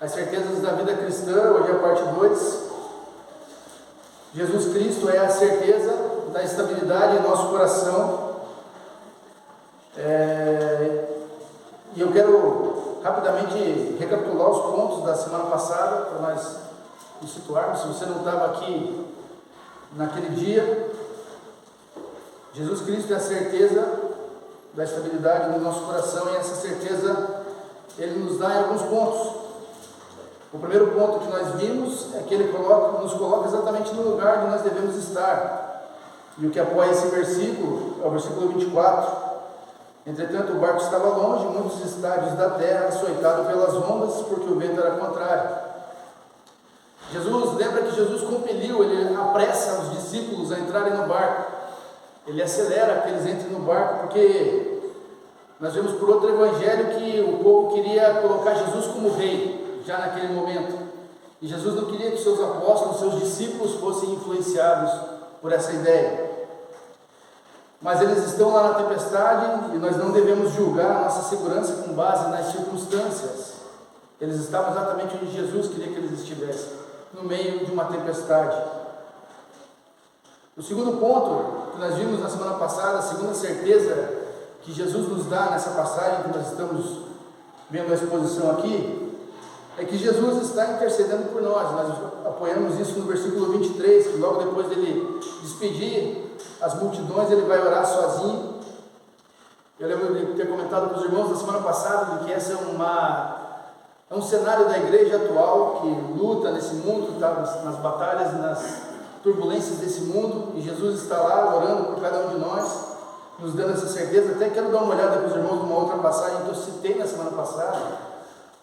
As certezas da vida cristã, hoje é a parte 2. Jesus Cristo é a certeza da estabilidade em nosso coração. E eu quero rapidamente recapitular os pontos da semana passada, para nós nos situarmos. Se você não estava aqui naquele dia, Jesus Cristo é a certeza da estabilidade no nosso coração, e essa certeza Ele nos dá em alguns pontos. O primeiro ponto que nós vimos é que Ele nos coloca exatamente no lugar onde nós devemos estar. E o que apoia esse versículo é o versículo 24. Entretanto, o barco estava longe, muitos estádios da terra, açoitado pelas ondas, porque o vento era contrário. Lembra que Jesus compeliu, Ele apressa os discípulos a entrarem no barco. Ele acelera que eles entrem no barco, porque nós vemos por outro evangelho que o povo queria colocar Jesus como rei, já naquele momento. E Jesus não queria que seus apóstolos, seus discípulos fossem influenciados por essa ideia. Mas eles estão lá na tempestade, e nós não devemos julgar a nossa segurança com base nas circunstâncias. Eles estavam exatamente onde Jesus queria que eles estivessem, no meio de uma tempestade. O segundo ponto que nós vimos na semana passada, a segunda certeza que Jesus nos dá nessa passagem que nós estamos vendo a exposição aqui, é que Jesus está intercedendo por nós. Nós apoiamos isso no versículo 23, que logo depois dele despedir as multidões, ele vai orar sozinho. Eu lembro de ter comentado com os irmãos na semana passada de que essa é um cenário da igreja atual que luta nesse mundo, está nas batalhas, nas turbulências desse mundo, e Jesus está lá orando por cada um de nós, nos dando essa certeza. Até quero dar uma olhada com os irmãos numa outra passagem que eu citei na semana passada,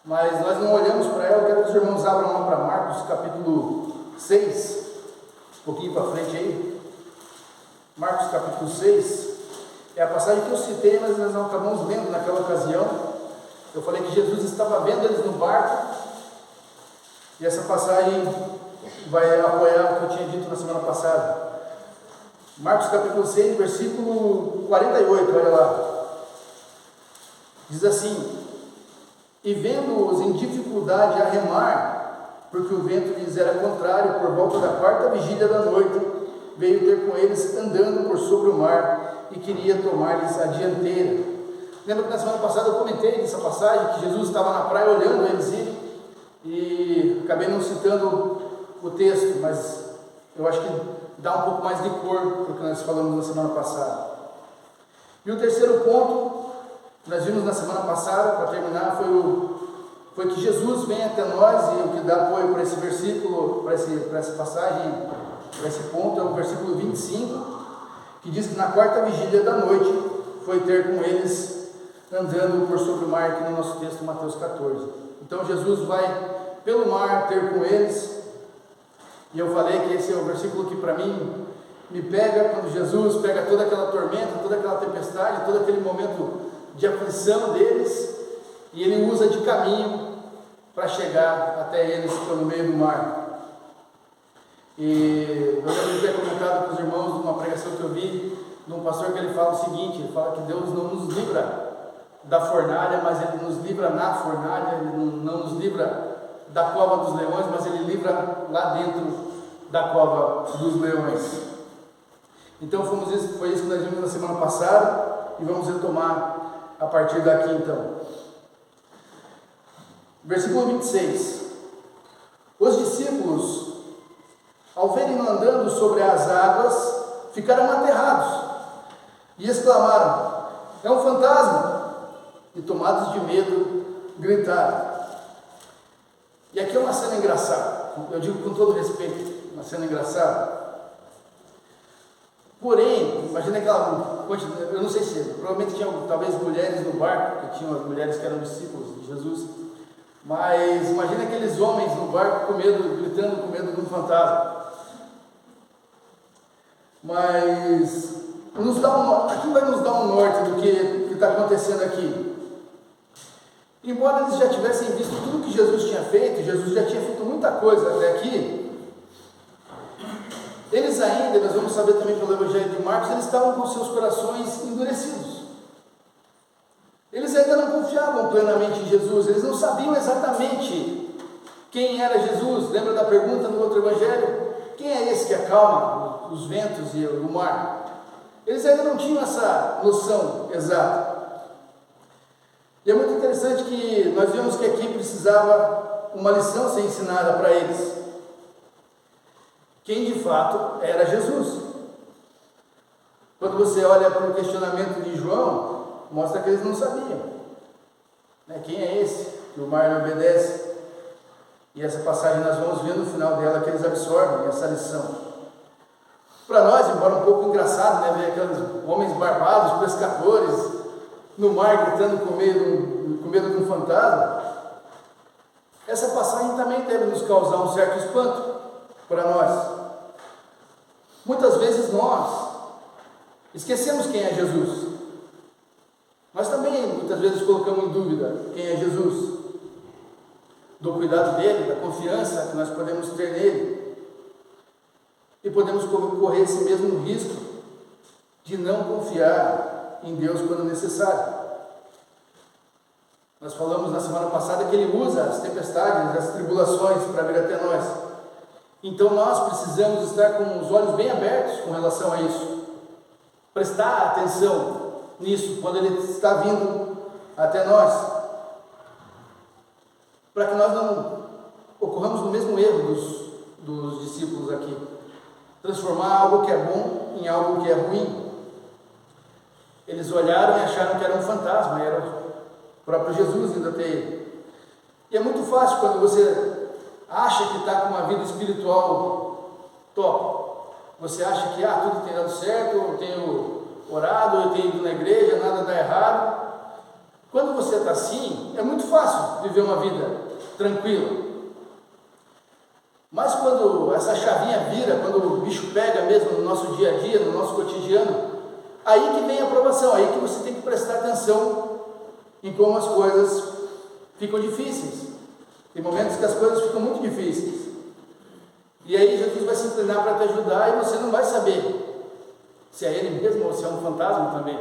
mas nós não olhamos para ela. Eu quero que os irmãos abram lá para Marcos capítulo 6, um pouquinho para frente aí. Marcos capítulo 6 é a passagem que eu citei, mas nós não acabamos lendo naquela ocasião. Eu falei que Jesus estava vendo eles no barco, e essa passagem vai apoiar o que eu tinha dito na semana passada. Marcos capítulo 6, versículo 48, olha lá. Diz assim: e vendo-os em dificuldade a remar, porque o vento lhes era contrário, por volta da quarta vigília da noite, veio ter com eles andando por sobre o mar, e queria tomar-lhes a dianteira. Lembra que na semana passada eu comentei dessa passagem, que Jesus estava na praia olhando eles irem, e acabei não citando o texto, mas eu acho que dá um pouco mais de cor para o que nós falamos na semana passada. E o terceiro ponto que nós vimos na semana passada, para terminar, foi que Jesus vem até nós, e o que dá apoio para esse versículo, para essa passagem, para esse ponto, é o versículo 25, que diz que na quarta vigília da noite foi ter com eles andando por sobre o mar, aqui no nosso texto, Mateus 14. Então Jesus vai pelo mar ter com eles, e eu falei que esse é o versículo que para mim me pega, quando Jesus pega toda aquela tormenta, toda aquela tempestade, todo aquele momento de aflição deles, e ele usa de caminho para chegar até eles pelo meio do mar. E eu lembro de ter comentado com os irmãos numa pregação que eu vi de um pastor, que ele fala o seguinte: ele fala que Deus não nos livra da fornalha, mas Ele nos livra na fornalha. Ele não nos livra da cova dos leões, mas Ele livra lá dentro da cova dos leões. Então foi isso que nós vimos na semana passada, e vamos retomar a partir daqui então. Versículo 26. Os discípulos, ao verem-no andando sobre as águas, ficaram aterrados e exclamaram: é um fantasma! E tomados de medo, gritaram. E aqui é uma cena engraçada, eu digo com todo respeito, uma cena engraçada. Porém, imagina aquela quantidade, eu não sei se, provavelmente tinha talvez mulheres no barco, porque tinham as mulheres que eram discípulos de Jesus, mas imagina aqueles homens no barco com medo, gritando com medo de um fantasma. Mas aqui vai nos dar um norte do que está acontecendo aqui. Embora eles já tivessem visto tudo que Jesus tinha feito, Jesus já tinha feito muita coisa até aqui, eles ainda, nós vamos saber também pelo Evangelho de Marcos, eles estavam com seus corações endurecidos. Eles ainda não confiavam plenamente em Jesus, eles não sabiam exatamente quem era Jesus. Lembra da pergunta no outro evangelho? Quem é esse que acalma os ventos e o mar? Eles ainda não tinham essa noção exata. E é muito interessante que nós vemos que aqui precisava uma lição ser ensinada para eles. Quem de fato era Jesus? Quando você olha para o questionamento de João, mostra que eles não sabiam. Quem é esse que o mar não obedece? E essa passagem nós vamos ver no final dela que eles absorvem essa lição. Para nós, embora um pouco engraçado, ver aqueles homens barbados, pescadores, no mar gritando com medo de um fantasma, essa passagem também deve nos causar um certo espanto para nós. Muitas vezes nós esquecemos quem é Jesus. Nós também muitas vezes colocamos em dúvida quem é Jesus, do cuidado dele, da confiança que nós podemos ter nele, e podemos correr esse mesmo risco de não confiar em Deus quando necessário. Nós falamos na semana passada que ele usa as tempestades, as tribulações para vir até nós. Então nós precisamos estar com os olhos bem abertos com relação a isso, prestar atenção nisso quando ele está vindo até nós, para que nós não ocorramos no mesmo erro dos discípulos aqui, transformar algo que é bom em algo que é ruim. Eles olharam e acharam que era um fantasma, era o próprio Jesus indo até ele. E é muito fácil quando você acha que está com uma vida espiritual top, você acha que tudo tem dado certo, eu tenho orado, eu tenho ido na igreja, nada dá errado. Quando você está assim, é muito fácil viver uma vida tranquila. Mas quando essa chavinha vira, quando o bicho pega mesmo no nosso dia a dia, no nosso cotidiano, aí que vem a provação, aí que você tem que prestar atenção em como as coisas ficam difíceis. Tem momentos que as coisas ficam muito difíceis. E aí Jesus vai se inclinar para te ajudar e você não vai saber se é ele mesmo ou se é um fantasma também,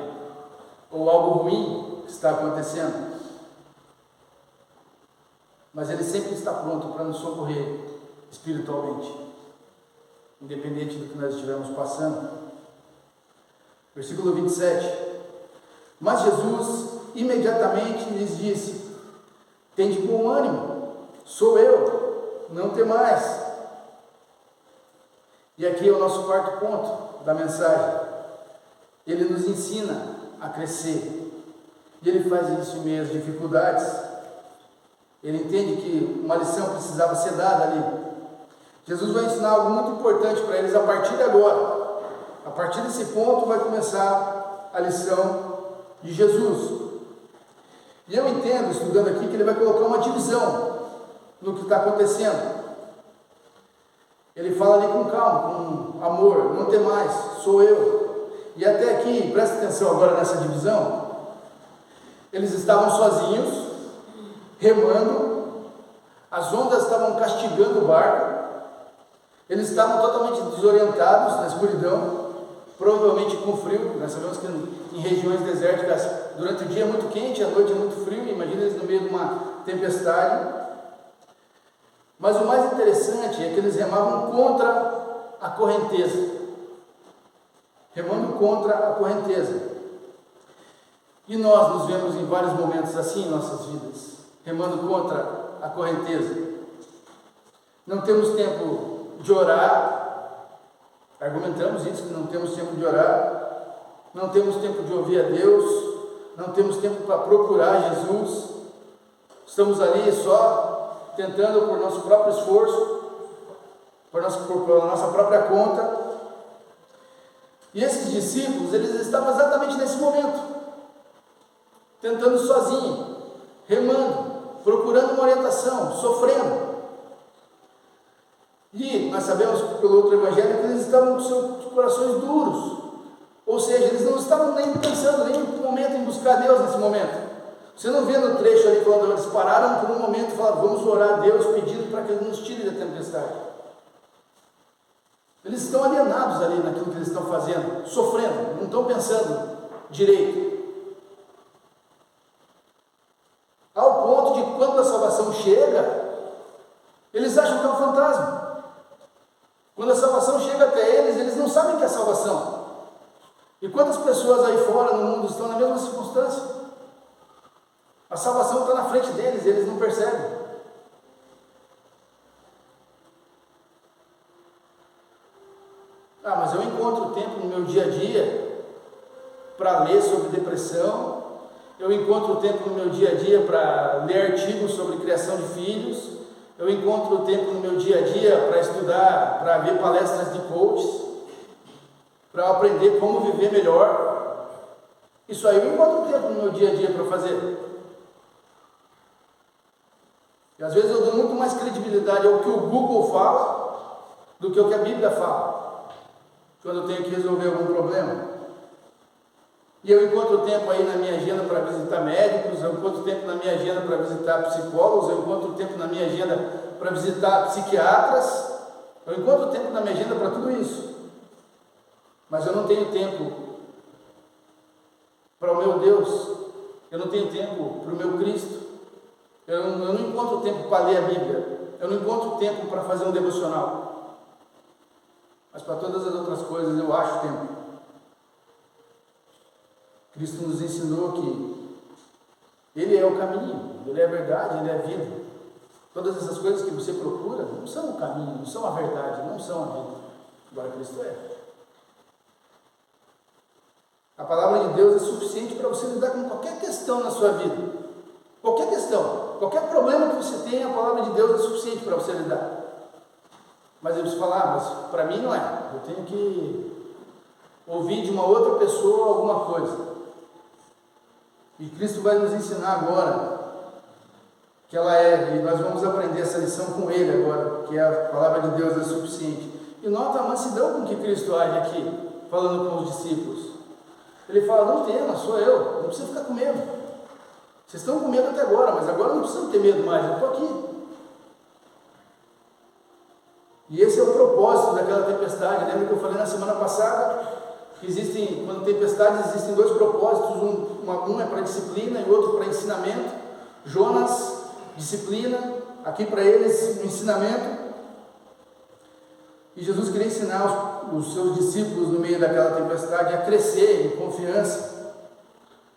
ou algo ruim que está acontecendo. Mas ele sempre está pronto para nos socorrer espiritualmente, independente do que nós estivermos passando. Versículo 27. Mas Jesus imediatamente lhes disse: tende bom ânimo, sou eu, não temais. E aqui é o nosso quarto ponto da mensagem. Ele nos ensina a crescer, e ele faz isso em meio às dificuldades. Ele entende que uma lição precisava ser dada ali. Jesus vai ensinar algo muito importante para eles a partir de agora. A partir desse ponto vai começar a lição de Jesus. E eu entendo, estudando aqui, que ele vai colocar uma divisão no que está acontecendo. Ele fala ali com calma, com amor: não temais, sou eu. E até aqui, presta atenção agora nessa divisão. Eles estavam sozinhos, remando, as ondas estavam castigando o barco, eles estavam totalmente desorientados na escuridão, provavelmente com frio. Nós sabemos que em regiões desérticas, durante o dia é muito quente, à noite é muito frio. Imagina eles no meio de uma tempestade. Mas o mais interessante é que eles remavam contra a correnteza, remando contra a correnteza. E nós nos vemos em vários momentos assim em nossas vidas, remando contra a correnteza. Não temos tempo de orar, argumentamos isso, que não temos tempo de orar, não temos tempo de ouvir a Deus, não temos tempo para procurar Jesus, estamos ali só tentando por nosso próprio esforço, por nossa própria conta. E esses discípulos, eles estavam exatamente nesse momento, tentando sozinho, remando, procurando uma orientação, sofrendo. E nós sabemos pelo outro evangelho que eles estavam com seus corações duros, ou seja, eles não estavam nem pensando nem um momento em buscar Deus nesse momento. Você não vê no trecho ali quando eles pararam por um momento e falaram: vamos orar a Deus pedindo para que Ele nos tire da tempestade. Eles estão alienados ali naquilo que eles estão fazendo, sofrendo, não estão pensando direito. Ao ponto de quando a salvação chega, Eles acham que é um fantasma. Quando a salvação chega até eles, eles não sabem que é salvação. E quantas pessoas aí fora no mundo estão na mesma circunstância? A salvação está na frente deles, eles não percebem. Ah, mas eu encontro tempo no meu dia a dia para ler sobre depressão, eu encontro tempo no meu dia a dia para ler artigos sobre criação de filhos, eu encontro tempo no meu dia a dia para estudar, para ver palestras de coaches, para aprender como viver melhor. Isso aí eu encontro tempo no meu dia a dia para fazer. E às vezes eu dou muito mais credibilidade ao que o Google fala do que ao que a Bíblia fala, quando eu tenho que resolver algum problema. E eu encontro tempo aí na minha agenda para visitar médicos, eu encontro tempo na minha agenda para visitar psicólogos, eu encontro tempo na minha agenda para visitar psiquiatras, eu encontro tempo na minha agenda para tudo isso. Mas eu não tenho tempo para o meu Deus, eu não tenho tempo para o meu Cristo, eu não encontro tempo para ler a Bíblia, eu não encontro tempo para fazer um devocional. Mas para todas as outras coisas eu acho tempo. Cristo nos ensinou que Ele é o caminho, Ele é a verdade, Ele é a vida. Todas essas coisas que você procura não são o caminho, não são a verdade, não são a vida. Agora Cristo é. A palavra de Deus é suficiente para você lidar com qualquer questão na sua vida. Qualquer questão, qualquer problema que você tenha, a palavra de Deus é suficiente para você lidar. Mas eu preciso falar, mas para mim não é. Eu tenho que ouvir de uma outra pessoa alguma coisa. E Cristo vai nos ensinar agora que ela é, e nós vamos aprender essa lição com Ele agora, que a palavra de Deus é suficiente. E nota a mansidão com que Cristo age aqui, falando com os discípulos. Ele fala, não tema, sou eu, não precisa ficar com medo. Vocês estão com medo até agora, mas agora não precisam ter medo mais, eu estou aqui. E esse é o propósito daquela tempestade. Lembra que eu falei na semana passada que existem, quando tempestades, existem dois propósitos, um é para disciplina e outro para ensinamento. Jonas, disciplina, aqui para eles o ensinamento. E Jesus queria ensinar os seus discípulos no meio daquela tempestade a crescer em confiança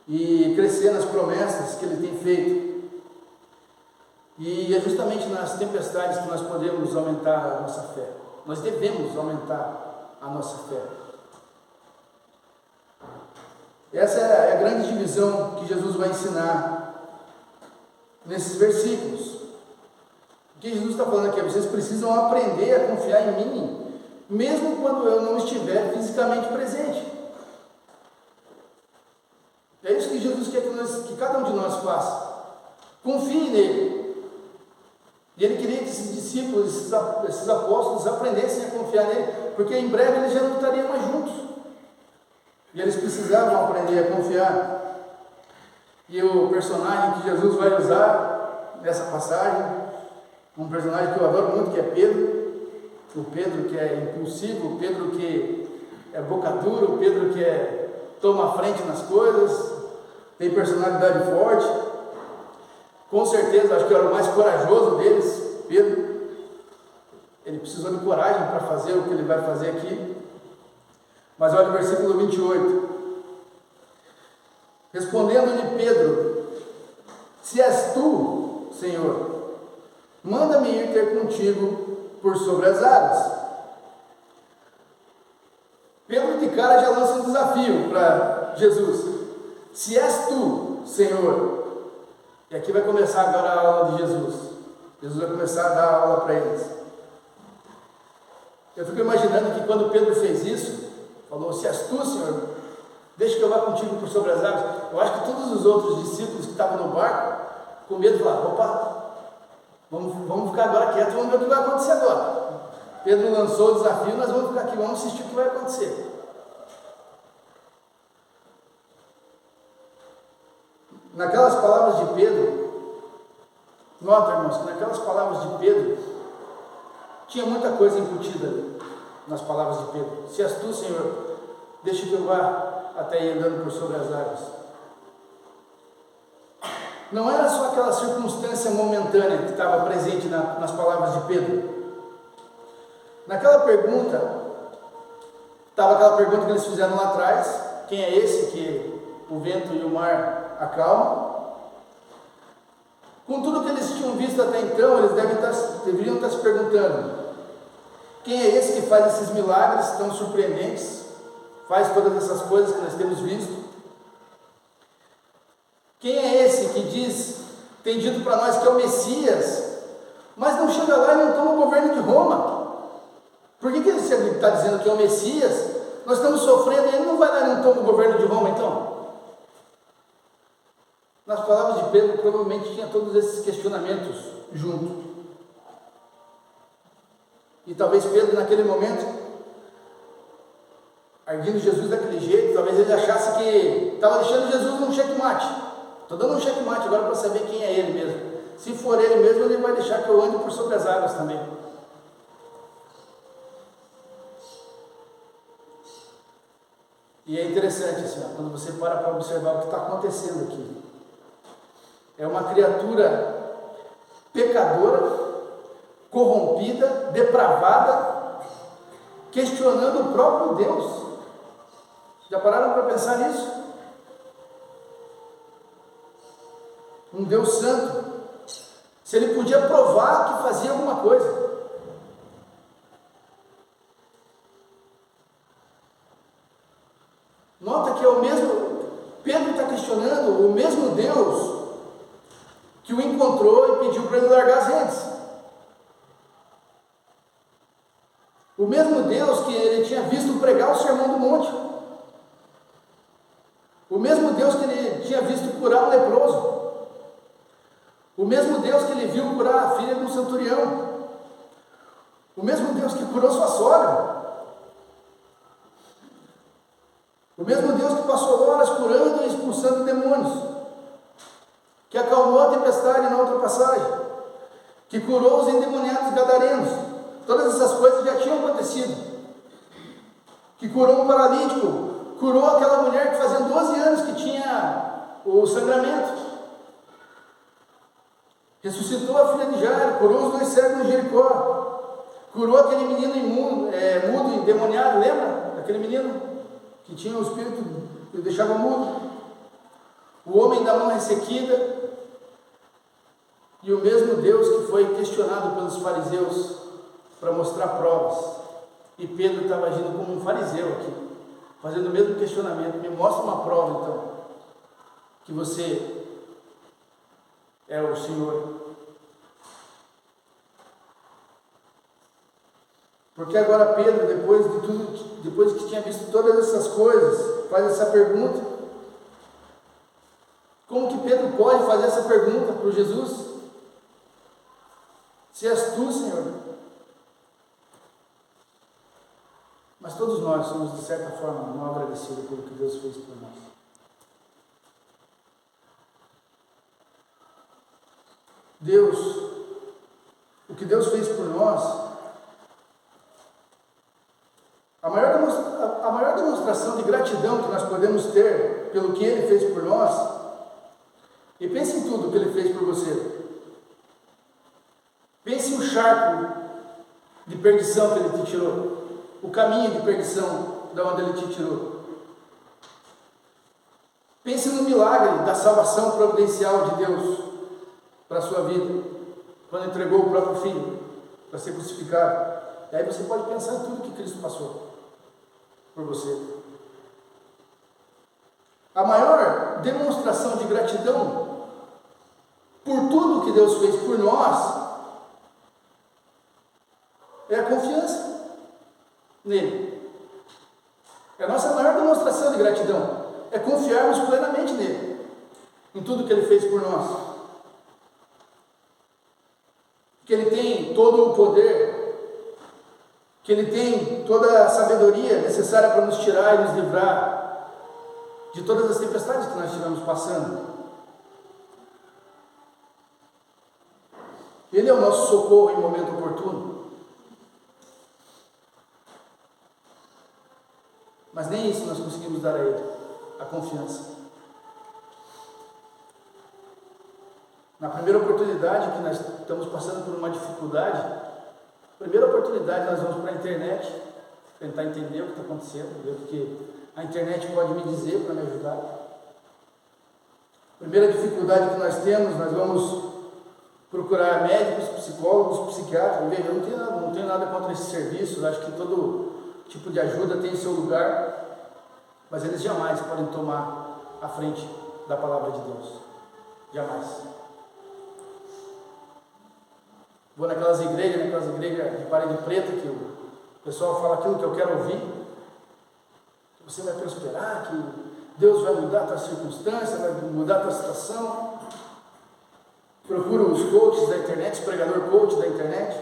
e crescer nas promessas que Ele tem feito. E é justamente nas tempestades que nós podemos aumentar a nossa fé. Nós devemos aumentar a nossa fé. Essa é a grande divisão que Jesus vai ensinar nesses versículos. O que Jesus está falando aqui é: vocês precisam aprender a confiar em mim, mesmo quando eu não estiver fisicamente presente. É isso que Jesus quer que cada um de nós faça. Confie nele. E Ele queria que esses discípulos, esses apóstolos aprendessem a confiar nele, porque em breve eles já não estariam mais juntos. E eles precisavam aprender a confiar. E o personagem que Jesus vai usar nessa passagem, um personagem que eu adoro muito, que é Pedro. O Pedro que é impulsivo, o Pedro que é boca dura, o Pedro que toma a frente nas coisas, tem personalidade forte. Com certeza, acho que era o mais corajoso deles, Pedro. Ele precisou de coragem para fazer o que ele vai fazer aqui. Mas olha o versículo 28. Respondendo-lhe Pedro: se és tu, Senhor, manda-me ir ter contigo por sobre as águas. Pedro de cara já lança um desafio para Jesus: se és tu, Senhor. E aqui vai começar agora a aula de Jesus. Jesus vai começar a dar aula para eles. Eu fico imaginando que quando Pedro fez isso, falou: se és tu, Senhor, deixa que eu vá contigo por sobre as águas. Eu acho que todos os outros discípulos que estavam no barco, com medo, falaram: opa, vamos ficar agora quietos, vamos ver o que vai acontecer agora. Pedro lançou o desafio, nós vamos ficar aqui, vamos assistir o que vai acontecer. Naquelas palavras de Pedro, nota, irmãos, que naquelas palavras de Pedro, tinha muita coisa embutida ali, nas palavras de Pedro. Se és tu, Senhor, deixa que eu vá até aí andando por sobre as águas. Não era só aquela circunstância momentânea momentânea que estava presente nas palavras de Pedro. Naquela pergunta, estava aquela pergunta que eles fizeram lá atrás: quem é esse que o vento e o mar acalmam? Com tudo que eles tinham visto até então, eles deveriam estar se perguntando: quem é esse que faz esses milagres tão surpreendentes? Faz todas essas coisas que nós temos visto? Quem é esse que tem dito para nós que é o Messias, mas não chega lá e não toma o governo de Roma? Por que ele está dizendo que é o Messias? Nós estamos sofrendo e ele não vai lá e não toma o governo de Roma, então? Nas palavras de Pedro, provavelmente tinha todos esses questionamentos junto. E talvez Pedro, naquele momento, arguindo Jesus daquele jeito, talvez ele achasse que estava deixando Jesus num checkmate. Estou dando um checkmate agora para saber quem é ele mesmo. Se for ele mesmo, ele vai deixar que eu ande por sobre as águas também. E é interessante assim, quando você para observar o que está acontecendo aqui. É uma criatura pecadora, corrompida, depravada, questionando o próprio Deus. Já pararam para pensar nisso? Um Deus santo, se ele podia provar que fazia alguma coisa. Nota que é o mesmo, Pedro está questionando o mesmo Deus que o encontrou e pediu para ele largar as redes. O mesmo Deus que ele tinha visto pregar o Sermão do Monte. O mesmo Deus que ele tinha visto curar um leproso. O mesmo Deus que ele viu curar a filha de um centurião. O mesmo Deus que curou sua sogra. O mesmo Deus que passou horas curando e expulsando demônios. Que acalmou a tempestade na outra passagem. Que curou os endemoniados gadarenos. Todas essas coisas já tinham acontecido. Que curou um paralítico. Curou aquela mulher que fazia 12 anos que tinha o sangramento. Ressuscitou a filha de Jairo. Curou os 2 cegos de Jericó. Curou aquele menino mudo e endemoniado. Lembra daquele menino que tinha o espírito que o deixava mudo? O homem da mão ressequida. E o mesmo Deus que foi questionado pelos fariseus para mostrar provas. E Pedro estava agindo como um fariseu aqui, fazendo o mesmo questionamento. Me mostra uma prova, então, que você é o Senhor. Porque agora Pedro, depois que tinha visto todas essas coisas, faz essa pergunta. Como que Pedro pode fazer essa pergunta para Jesus? Se és tu, Senhor. Mas todos nós somos, de certa forma, não agradecidos pelo que Deus fez por nós. O que Deus fez por nós, a maior demonstração de gratidão que nós podemos ter pelo que Ele fez por nós, e pense em tudo que Ele fez por você. Pense o charco de perdição que Ele te tirou, o caminho de perdição de onde Ele te tirou. Pense no milagre da salvação providencial de Deus para a sua vida, quando entregou o próprio Filho para ser crucificado. E aí você pode pensar em tudo que Cristo passou por você. A maior demonstração de gratidão por tudo que Deus fez por nós é a confiança nele. É a nossa maior demonstração de gratidão. É confiarmos plenamente nele, em tudo que ele fez por nós. Que ele tem todo o poder, que ele tem toda a sabedoria necessária para nos tirar e nos livrar de todas as tempestades que nós estivemos passando. Ele é o nosso socorro em momento oportuno. Mas nem isso nós conseguimos dar a Ele, a confiança. Na primeira oportunidade que nós estamos passando por uma dificuldade, primeira oportunidade nós vamos para a internet, tentar entender o que está acontecendo, ver o que a internet pode me dizer para me ajudar. Primeira dificuldade que nós temos, nós vamos procurar médicos, psicólogos, psiquiatras. Veja, eu não tenho nada contra esses serviços, acho que todo tipo de ajuda tem seu lugar, mas eles jamais podem tomar a frente da palavra de Deus. Jamais. Vou naquelas igrejas de parede preta, que o pessoal fala aquilo que eu quero ouvir, que você vai prosperar, que Deus vai mudar a tua circunstância, vai mudar a tua situação. Procura os coaches da internet, os pregador coach da internet,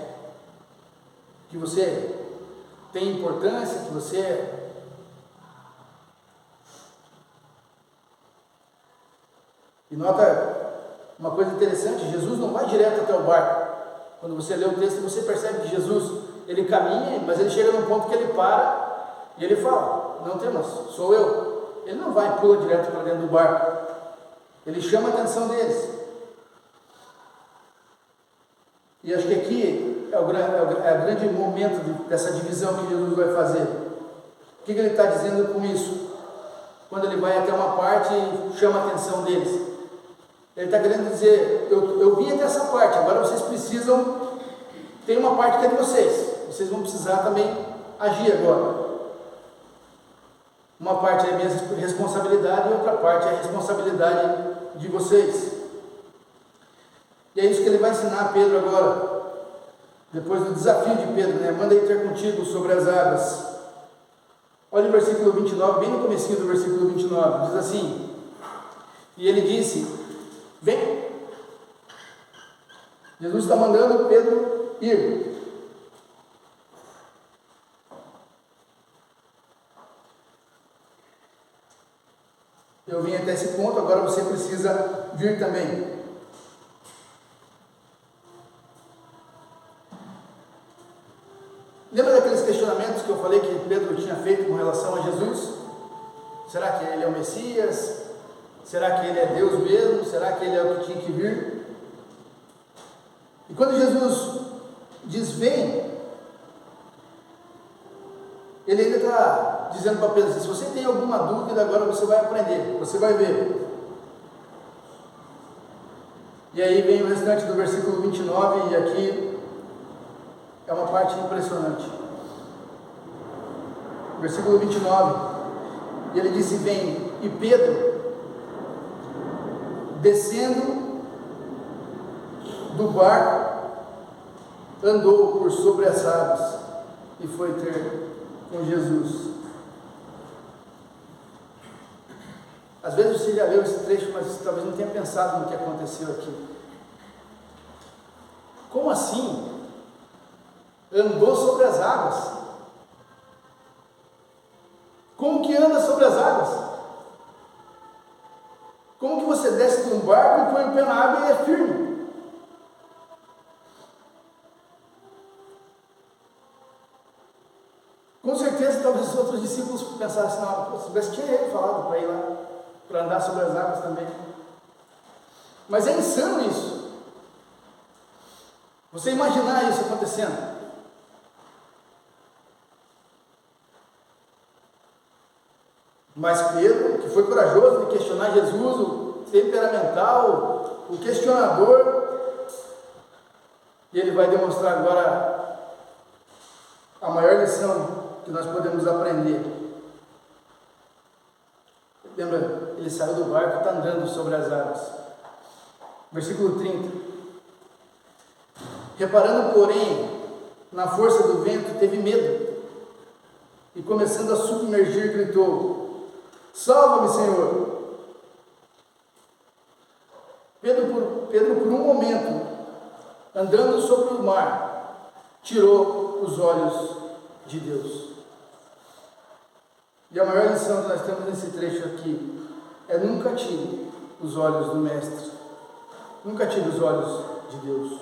que você tem importância, que você E nota uma coisa interessante, Jesus não vai direto até o barco. Quando você lê o texto, você percebe que Jesus, ele caminha, mas ele chega num ponto que ele para e ele fala: não temas, sou eu. Ele não vai e pula direto para dentro do barco. Ele chama a atenção deles. E acho que aqui é o grande momento dessa divisão que Jesus vai fazer. O que ele está dizendo com isso? Quando ele vai até uma parte e chama a atenção deles, ele está querendo dizer: eu vim até essa parte, agora vocês precisam, tem uma parte que é de vocês vão precisar também agir agora. Uma parte é a minha responsabilidade e outra parte é a responsabilidade de vocês. E é isso que ele vai ensinar a Pedro agora, depois do desafio de Pedro, né? Manda ir ter contigo sobre as águas. Olha o versículo 29, bem no comecinho do versículo 29, diz assim: e ele disse: vem. Jesus está mandando Pedro ir. Eu vim até esse ponto, agora você precisa vir também. Lembra daqueles questionamentos que eu falei que Pedro tinha feito com relação a Jesus? Será que ele é o Messias? Será que ele é Deus mesmo? Será que ele é o que tinha que vir? E quando Jesus diz vem, ele ainda está dizendo para Pedro: se você tem alguma dúvida, agora você vai aprender, você vai ver. E aí vem o restante do versículo 29, e aqui é uma parte impressionante. Versículo 29, e ele disse: vem. E Pedro, descendo do barco, andou por sobre as águas e foi ter com Jesus. Às vezes você já leu esse trecho, mas talvez não tenha pensado no que aconteceu aqui. Como assim? Andou sobre as águas? Como que anda sobre as águas? Como que você desce de um barco e põe o pé na água e é firme? Com certeza, talvez os outros discípulos pensassem: não, se tivesse, tinha ele falado para ir lá, para andar sobre as águas também. Mas é insano isso. Você imaginar isso acontecendo. Mas Pedro, que foi corajoso de questionar Jesus, o temperamental, o questionador, e ele vai demonstrar agora a maior lição que nós podemos aprender. Lembra, ele saiu do barco e está andando sobre as águas. Versículo 30. Reparando, porém, na força do vento, teve medo, e começando a submergir, gritou: salva-me, Senhor! Pedro, por um momento, andando sobre o mar, tirou os olhos de Deus. E a maior lição que nós temos nesse trecho aqui é: nunca tire os olhos do Mestre, nunca tire os olhos de Deus.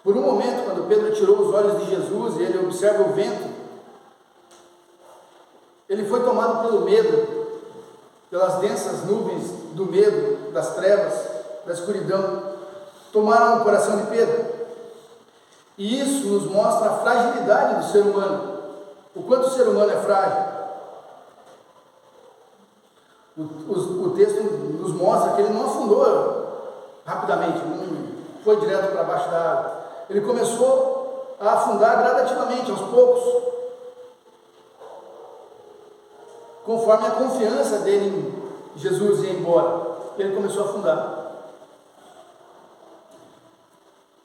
Por um momento, quando Pedro tirou os olhos de Jesus e ele observa o vento, ele foi tomado pelo medo. pelas densas nuvens do medo, das trevas, da escuridão, tomaram o coração de Pedro. E isso nos mostra a fragilidade do ser humano, o quanto o ser humano é frágil. O texto nos mostra que ele não afundou rapidamente, não foi direto para baixo da água. Ele começou a afundar gradativamente, aos poucos, conforme a confiança dele em Jesus ia embora. Ele começou a afundar.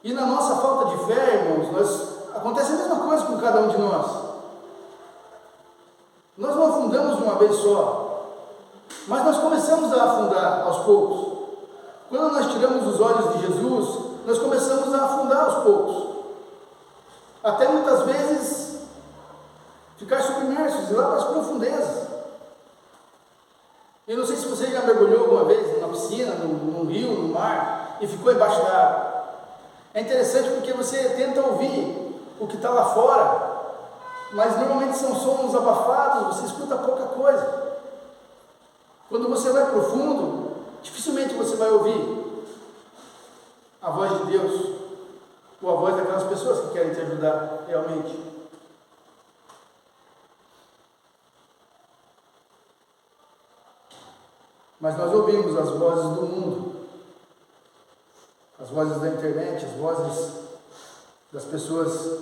E na nossa falta de fé, irmãos, acontece a mesma coisa com cada um de nós. Nós não afundamos de uma vez só, mas nós começamos a afundar aos poucos. Quando nós tiramos os olhos de Jesus, nós começamos a afundar aos poucos, até muitas vezes ficar submersos e lá para as profundezas. Eu não sei se você já mergulhou alguma vez numa piscina, num rio, no mar, e ficou embaixo da água. É interessante porque você tenta ouvir o que está lá fora, mas normalmente são sons abafados, você escuta pouca coisa. Quando você vai profundo, dificilmente você vai ouvir a voz de Deus, ou a voz daquelas pessoas que querem te ajudar realmente. Mas nós ouvimos as vozes do mundo, as vozes da internet, as vozes das pessoas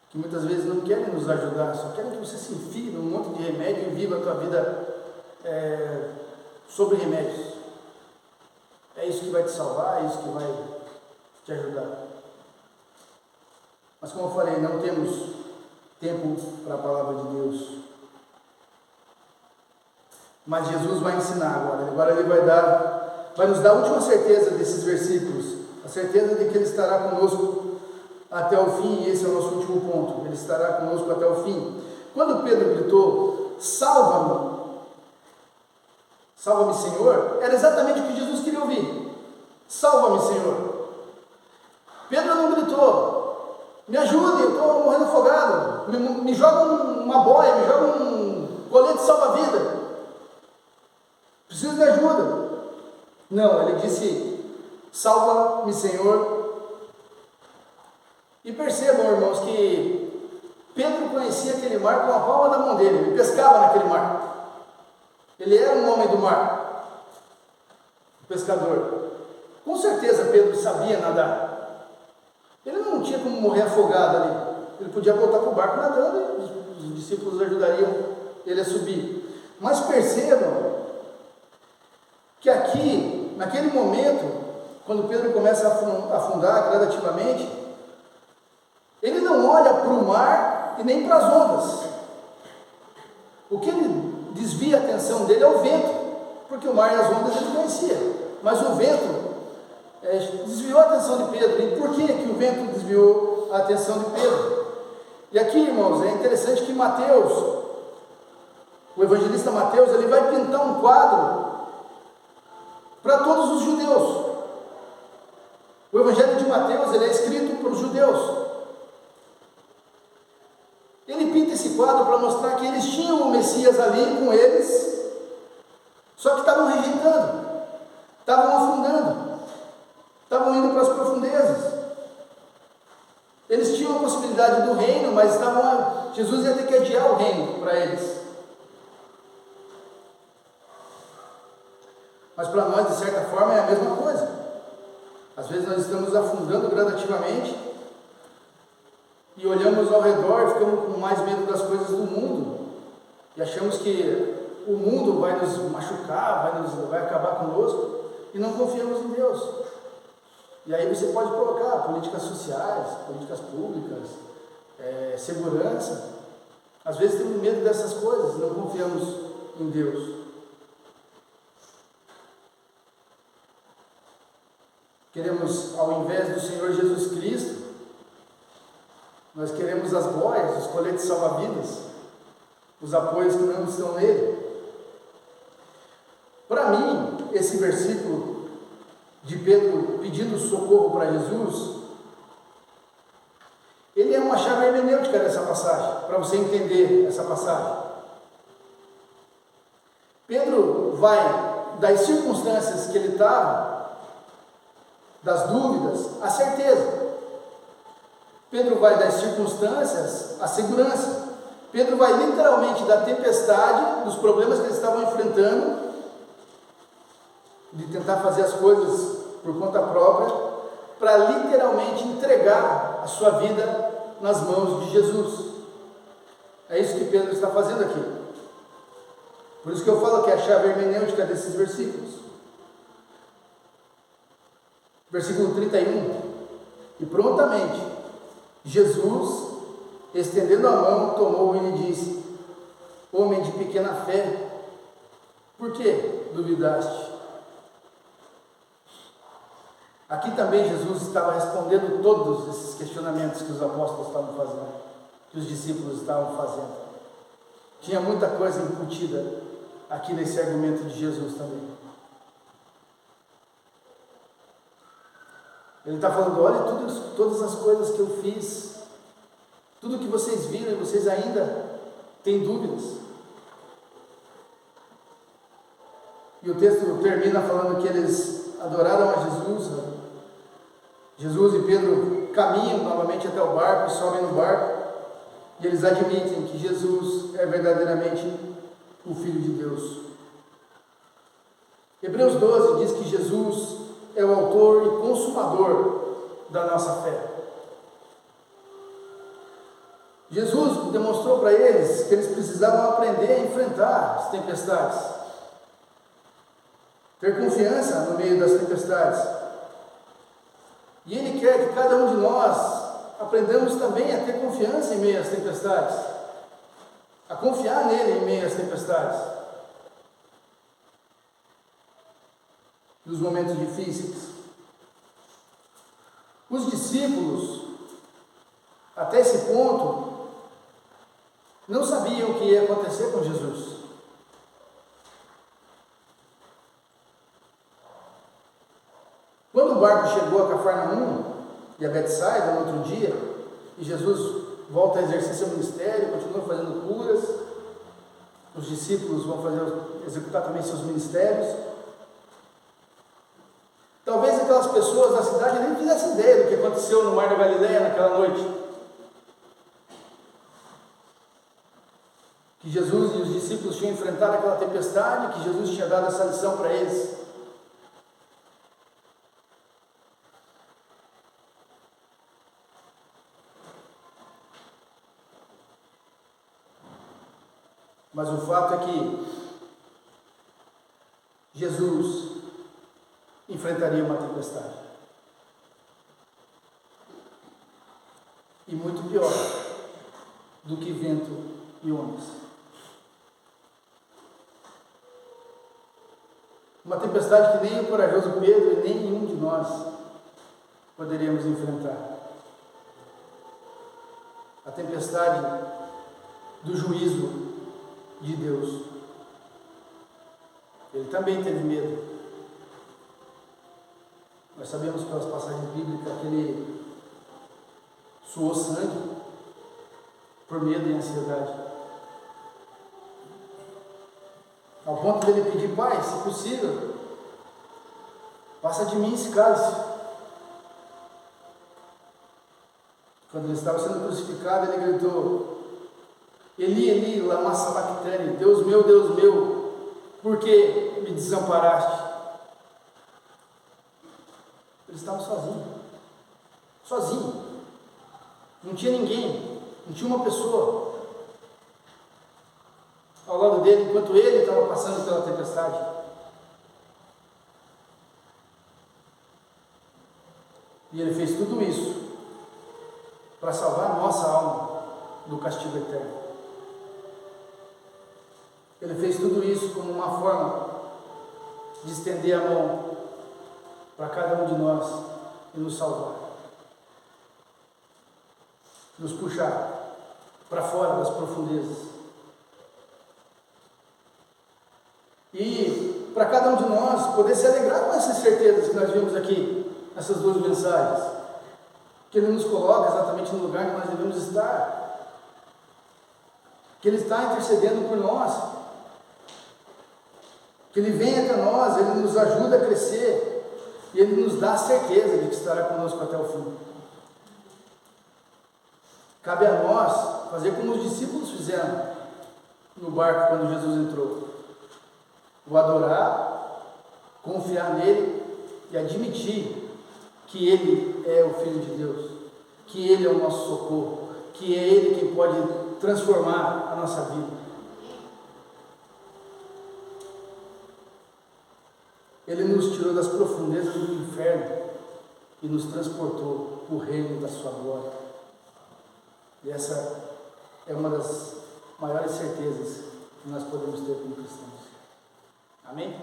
que muitas vezes não querem nos ajudar, só querem que você se enfie num monte de remédio e viva a tua vida sobre remédios. É isso que vai te salvar, é isso que vai te ajudar. Mas como eu falei, não temos tempo para a palavra de Deus. Mas Jesus vai ensinar agora ele vai nos dar a última certeza desses versículos, a certeza de que Ele estará conosco até o fim, e esse é o nosso último ponto, Ele estará conosco até o fim. Quando Pedro gritou, salva-me, salva-me Senhor, era exatamente o que Jesus queria ouvir, salva-me Senhor. Pedro não gritou, me ajude, eu estou morrendo afogado, me joga uma boia, me joga um colete salva-vida, preciso de ajuda. Não, ele disse, salva-me Senhor. E percebam, irmãos, que Pedro conhecia aquele mar com a palma da mão dele, ele pescava naquele mar, ele era um homem do mar, um pescador. Com certeza Pedro sabia nadar, ele não tinha como morrer afogado ali, ele podia voltar para o barco nadando e os discípulos ajudariam ele a subir. Mas percebam que aqui, naquele momento, quando Pedro começa a afundar gradativamente, ele não olha para o mar e nem para as ondas. O que ele desvia a atenção dele é o vento, porque o mar e as ondas ele conhecia, mas o vento desviou a atenção de Pedro. E por que o vento desviou a atenção de Pedro? E aqui, irmãos, é interessante que Mateus, o evangelista Mateus, ele vai pintar um quadro para todos os judeus. O evangelho de Mateus, ele é escrito para os judeus. Ele pinta esse quadro para mostrar que eles tinham o Messias ali com eles, só que estavam rejeitando, estavam afundando, estavam indo para as profundezas. Eles tinham a possibilidade do reino, mas Jesus ia ter que adiar o reino para eles. Mas para nós, de certa forma, é a mesma coisa. Às vezes nós estamos afundando gradativamente e olhamos ao redor, ficamos com mais medo das coisas do mundo e achamos que o mundo vai nos machucar, vai acabar conosco, e não confiamos em Deus. E aí você pode colocar políticas sociais, políticas públicas, segurança. Às vezes temos medo dessas coisas e não confiamos em Deus. Queremos, ao invés do Senhor Jesus Cristo, nós queremos as boias, os coletes salva-vidas, os apoios que não estão nele. Para mim, esse versículo de Pedro pedindo socorro para Jesus, ele é uma chave hermenêutica dessa passagem, para você entender essa passagem. Pedro vai das circunstâncias que ele estava, das dúvidas, à certeza. Pedro vai das circunstâncias à segurança. Pedro vai literalmente da tempestade, dos problemas que eles estavam enfrentando, de tentar fazer as coisas por conta própria, para literalmente entregar a sua vida nas mãos de Jesus. É isso que Pedro está fazendo aqui. Por isso que eu falo que é a chave hermenêutica desses versículos. Versículo 31. E prontamente, Jesus, estendendo a mão, tomou e lhe disse: homem de pequena fé, por que duvidaste? Aqui também Jesus estava respondendo todos esses questionamentos que os apóstolos estavam fazendo, que os discípulos estavam fazendo. Tinha muita coisa incutida aqui nesse argumento de Jesus também. Ele está falando: olha todas as coisas que eu fiz, tudo que vocês viram e vocês ainda têm dúvidas. E o texto termina falando que eles adoraram a Jesus. Jesus e Pedro caminham novamente até o barco, sobem no barco, e eles admitem que Jesus é verdadeiramente o Filho de Deus. Hebreus 12 diz que Jesus é o autor e consumador da nossa fé. Jesus demonstrou para eles que eles precisavam aprender a enfrentar as tempestades, ter confiança no meio das tempestades. E Ele quer que cada um de nós aprendamos também a ter confiança em meio às tempestades, a confiar nele em meio às tempestades, nos momentos difíceis. Os discípulos, até esse ponto, não sabiam o que ia acontecer com Jesus. Quando o barco chegou a Cafarnaum e a Betsaida no outro dia, e Jesus volta a exercer seu ministério, continua fazendo curas, os discípulos vão executar também seus ministérios. Talvez aquelas pessoas da cidade nem fizessem ideia do que aconteceu no Mar da Galileia naquela noite. Que Jesus e os discípulos tinham enfrentado aquela tempestade, que Jesus tinha dado essa lição para eles. Mas o fato é que Jesus enfrentaria uma tempestade. E muito pior do que vento e ondas. Uma tempestade que nem o corajoso Pedro e nem nenhum de nós poderíamos enfrentar. A tempestade do juízo de Deus. Ele também teve medo. Nós sabemos pelas passagens bíblicas que ele suou sangue por medo e ansiedade, ao ponto de ele pedir: Pai, se possível, passa de mim esse cálice. Quando ele estava sendo crucificado, ele gritou: Eli, Eli, lama sabachthani, Deus meu, por que me desamparaste? Ele estava sozinho, não tinha ninguém, não tinha uma pessoa ao lado dele, enquanto ele estava passando pela tempestade. E ele fez tudo isso para salvar a nossa alma do castigo eterno. Ele fez tudo isso como uma forma de estender a mão para cada um de nós e nos salvar, nos puxar para fora das profundezas. E para cada um de nós poder se alegrar com essas certezas que nós vimos aqui, nessas duas mensagens, que Ele nos coloca exatamente no lugar que nós devemos estar, que Ele está intercedendo por nós. que Ele vem até nós, Ele nos ajuda a crescer, e Ele nos dá a certeza de que estará conosco até o fim. Cabe a nós fazer como os discípulos fizeram no barco quando Jesus entrou: o adorar, confiar nele e admitir que Ele é o Filho de Deus, que Ele é o nosso socorro, que é Ele quem pode transformar a nossa vida. Ele nos tirou das profundezas do inferno e nos transportou para o reino da sua glória. E essa é uma das maiores certezas que nós podemos ter como cristãos. Amém?